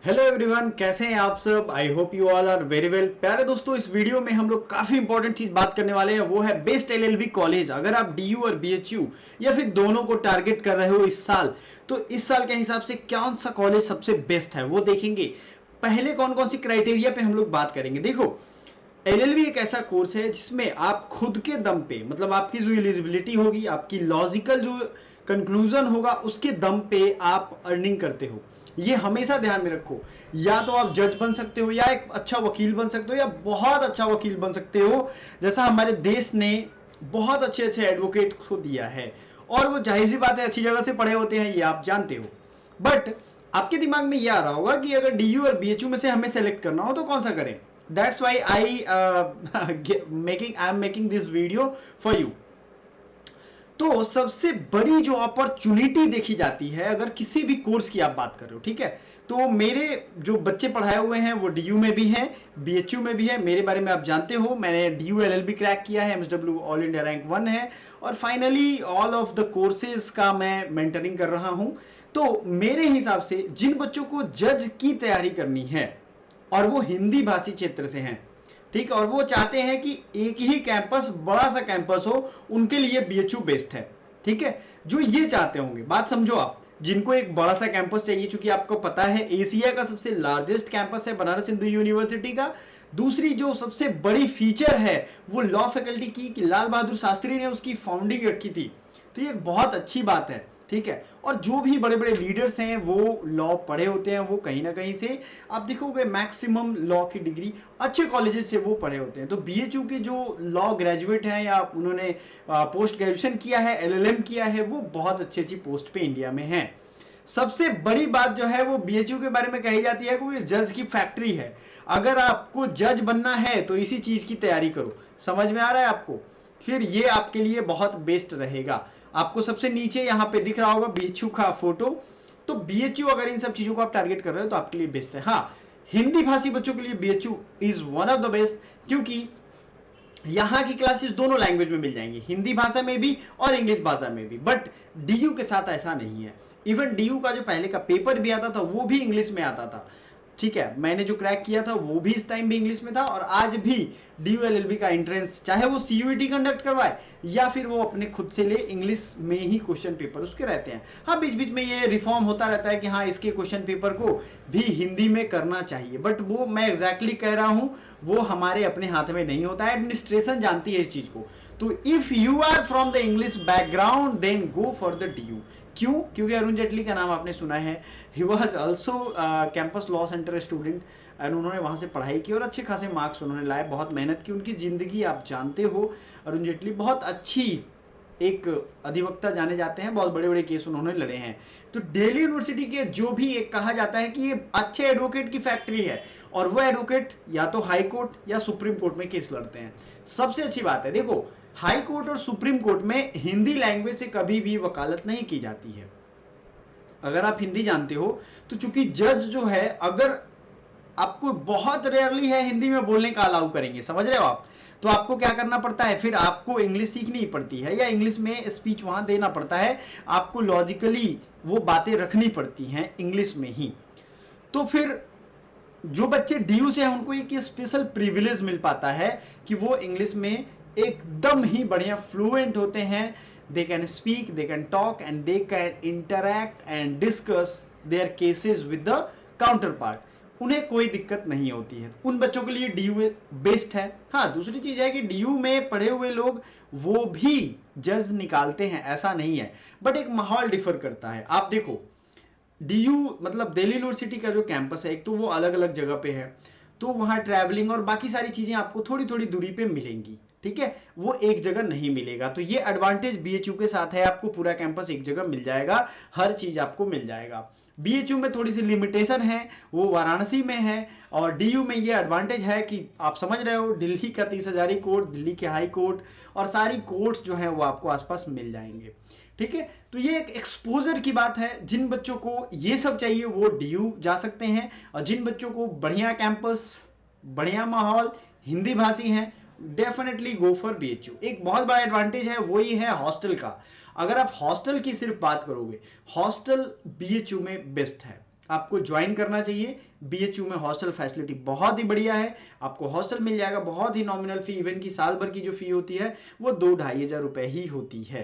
Hello everyone, कैसे हैं आप सब। I hope you all are very well. प्यारे दोस्तों, इस वीडियो में हम लोग काफी इंपॉर्टेंट चीज बात करने वाले हैं, वो है बेस्ट एलएलबी कॉलेज। अगर आप डीयू और बीएचयू या फिर दोनों को टारगेट कर रहे हो इस साल, तो इस साल के हिसाब से कौन सा कॉलेज सबसे बेस्ट है वो देखेंगे। पहले कौन कौन सी क्राइटेरिया पे हम लोग बात करेंगे। देखो, एलएलबी एक ऐसा कोर्स है जिसमें आप खुद के दम पे, मतलब आपकी जो एलिजिबिलिटी होगी, आपकी लॉजिकल जो कंक्लूजन होगा, उसके दम पे आप अर्निंग करते हो। ये हमेशा ध्यान में रखो। या तो आप जज बन सकते हो, या एक अच्छा वकील बन सकते हो, या बहुत अच्छा वकील बन सकते हो, जैसा हमारे देश ने बहुत अच्छे अच्छे एडवोकेट को दिया है। और वो जाहिर सी बात है, अच्छी जगह से पढ़े होते हैं, ये आप जानते हो। बट आपके दिमाग में ये आ रहा होगा कि अगर डीयू और बीएचयू में से हमें सेलेक्ट करना हो तो कौन सा करें। That's why I am making this video for you. तो सबसे बड़ी जो अपॉर्चुनिटी देखी जाती है, अगर किसी भी कोर्स की आप बात कर रहे हो, ठीक है, तो मेरे जो बच्चे पढ़ाए हुए हैं वो डीयू में भी हैं, बीएचयू में भी है। मेरे बारे में आप जानते हो, मैंने डीयू एलएलबी क्रैक किया है, एमएसडब्ल्यू ऑल इंडिया रैंक 1 है, और finally all of the courses का मैं मेंटरिंग कर रहा हूं। तो मेरे हिसाब से जिन बच्चों को जज की तैयारी करनी है और वो हिंदी भाषी क्षेत्र से हैं, ठीक है, और वो चाहते हैं कि एक ही कैंपस, बड़ा सा कैंपस हो, उनके लिए बीएचयू बेस्ट है। ठीक है, जो ये चाहते होंगे, बात समझो आप, जिनको एक बड़ा सा कैंपस चाहिए, क्योंकि आपको पता है एशिया का सबसे लार्जेस्ट कैंपस है बनारस हिंदू यूनिवर्सिटी का। दूसरी जो सबसे बड़ी फीचर है वो लॉ फैकल्टी की, कि लाल बहादुर शास्त्री ने उसकी फाउंडिंग रखी थी। तो ये एक बहुत अच्छी बात है, ठीक है। और जो भी बड़े बड़े लीडर्स हैं वो लॉ पढ़े होते हैं, वो कहीं ना कहीं से आप देखोगे मैक्सिमम लॉ की डिग्री अच्छे कॉलेजेस से वो पढ़े होते हैं। तो बीएचयू के जो लॉ ग्रेजुएट हैं या उन्होंने पोस्ट ग्रेजुएशन किया है, एलएलएम किया है, वो बहुत अच्छी अच्छी पोस्ट पे इंडिया में हैं। सबसे बड़ी बात जो है वो बीएचयू के बारे में कही जाती है कि वो जज की फैक्ट्री है। अगर आपको जज बनना है तो इसी चीज की तैयारी करो। समझ में आ रहा है आपको? फिर ये आपके लिए बहुत बेस्ट रहेगा। आपको सबसे नीचे यहाँ पे दिख रहा होगा बीएचयू का फोटो। तो बीएचयू अगर इन सब चीजों को आप टारगेट कर रहे हो तो आपके लिए बेस्ट है। हाँ, हिंदी भाषी बच्चों के लिए BHU is one of the best, क्योंकि यहाँ की क्लासेस दोनों लैंग्वेज में मिल जाएंगी, हिंदी भाषा में भी और इंग्लिश भाषा में भी। बट डीयू के साथ ऐसा नहीं है। इवन डीयू का जो पहले का पेपर भी आता था वो भी इंग्लिश में आता था, ठीक है। मैंने जो क्रैक किया था वो भी इस टाइम भी इंग्लिश में था, और आज भी डीयू एलएलबी का एंट्रेंस, चाहे वो सीयूईटी कंडक्ट करवाए या फिर वो अपने खुद से ले, इंग्लिश में ही क्वेश्चन पेपर उसके रहते हैं। हाँ, बीच बीच में ये रिफॉर्म होता रहता है कि हाँ, इसके क्वेश्चन पेपर को भी हिंदी में करना चाहिए, बट वो मैं एग्जैक्टली कह रहा हूं, वो हमारे अपने हाथ में नहीं होता है, एडमिनिस्ट्रेशन जानती है इस चीज को। तो if you are from the English background then go for the DU. क्यों? क्योंकि अरुण जेटली का नाम आपने सुना है, he was also campus law centre student, and उन्होंने वहां से पढ़ाई की और अच्छे खासे मार्क्स उन्होंने लाए, बहुत मेहनत की। उनकी जिंदगी आप जानते हो, अरुण जेटली बहुत अच्छी एक अधिवक्ता जाने जाते हैं, बहुत बड़े बड़े केस उन्होंने लड़े हैं। तो दिल्ली यूनिवर्सिटी के जो भी एक कहा जाता है कि ये अच्छे एडवोकेट की फैक्ट्री है, और वो एडवोकेट या तो हाई कोर्ट या सुप्रीम कोर्ट में केस लड़ते हैं। सबसे अच्छी बात है, देखो, हाई कोर्ट और सुप्रीम कोर्ट में हिंदी लैंग्वेज से कभी भी वकालत नहीं की जाती है। अगर आप हिंदी जानते हो तो चूंकि जज जो है, अगर आपको बहुत रेयरली है हिंदी में बोलने का अलाउ करेंगे, समझ रहे हो आप, तो आपको क्या करना पड़ता है, फिर आपको इंग्लिश सीखनी पड़ती है या इंग्लिश में स्पीच वहां देना पड़ता है। आपको लॉजिकली वो बातें रखनी पड़ती हैं इंग्लिश में ही। तो फिर जो बच्चे डीयू से हैं उनको एक स्पेशल प्रिविलेज मिल पाता है कि वो इंग्लिश में एकदम ही बढ़िया फ्लुएंट होते हैं। They can speak, they can talk, and they can interact and discuss their cases with the counterpart. उन्हें कोई दिक्कत नहीं होती है। उन बच्चों के लिए डीयू बेस्ट है। हाँ, दूसरी चीज है कि डीयू में पढ़े हुए लोग वो भी जज निकालते हैं, ऐसा नहीं है, बट एक माहौल डिफर करता है। आप देखो, डीयू मतलब दिल्ली यूनिवर्सिटी का जो कैंपस है, एक तो वो अलग अलग जगह पे है, तो वहां ट्रैवलिंग और बाकी सारी चीजें आपको थोड़ी थोड़ी दूरी पे मिलेंगी, ठीक है, वो एक जगह नहीं मिलेगा। तो ये एडवांटेज बीएचयू के साथ है, आपको पूरा कैंपस एक जगह मिल जाएगा, हर चीज आपको मिल जाएगा। बीएचयू में थोड़ी सी लिमिटेशन है, वो वाराणसी में है, और डीयू में ये एडवांटेज है कि आप समझ रहे हो, दिल्ली का 30,000 कोर्ट, दिल्ली के हाई कोर्ट और सारी कोर्ट्स जो है वो आपको आसपास मिल जाएंगे, ठीक है। तो ये एक एक्सपोजर की बात है। जिन बच्चों को ये सब चाहिए वो डीयू जा सकते हैं, और जिन बच्चों को बढ़िया कैंपस, बढ़िया माहौल, हिंदी भाषी हैं, डेफिनेटली गो फॉर बीएचयू। एक बहुत बड़ा एडवांटेज है, वही है हॉस्टल का। अगर आप हॉस्टल की सिर्फ बात करोगे, हॉस्टल बीएचयू में बेस्ट है। आपको ज्वाइन करना चाहिए। बीएचयू में हॉस्टल फैसिलिटी बहुत ही बढ़िया है, आपको हॉस्टल मिल जाएगा, बहुत ही नॉमिनल फी, इवन की साल भर की जो फी होती है वो 2-2,500 रुपए ही होती है।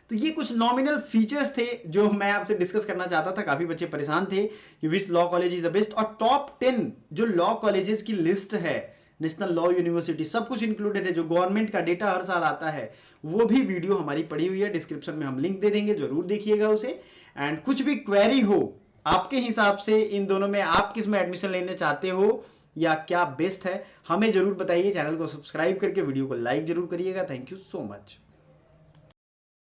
तो ये कुछ नॉमिनल फीचर्स थे जो मैं आपसे डिस्कस करना चाहता था। काफी बच्चे परेशान थे कि which law college is the best, और टॉप 10 जो लॉ कॉलेजेस की लिस्ट है, नेशनल लॉ यूनिवर्सिटी सब कुछ इंक्लूडेड है, जो गवर्नमेंट का डेटा हर साल आता है, वो भी वीडियो हमारी पड़ी हुई है, डिस्क्रिप्शन में हम लिंक दे देंगे, जरूर देखिएगा उसे। एंड कुछ भी क्वेरी हो आपके हिसाब से इन दोनों में, आप किस में एडमिशन लेने चाहते हो या क्या बेस्ट है, हमें जरूर बताइए। चैनल को सब्सक्राइब करके वीडियो को लाइक जरूर करिएगा। Thank you so much.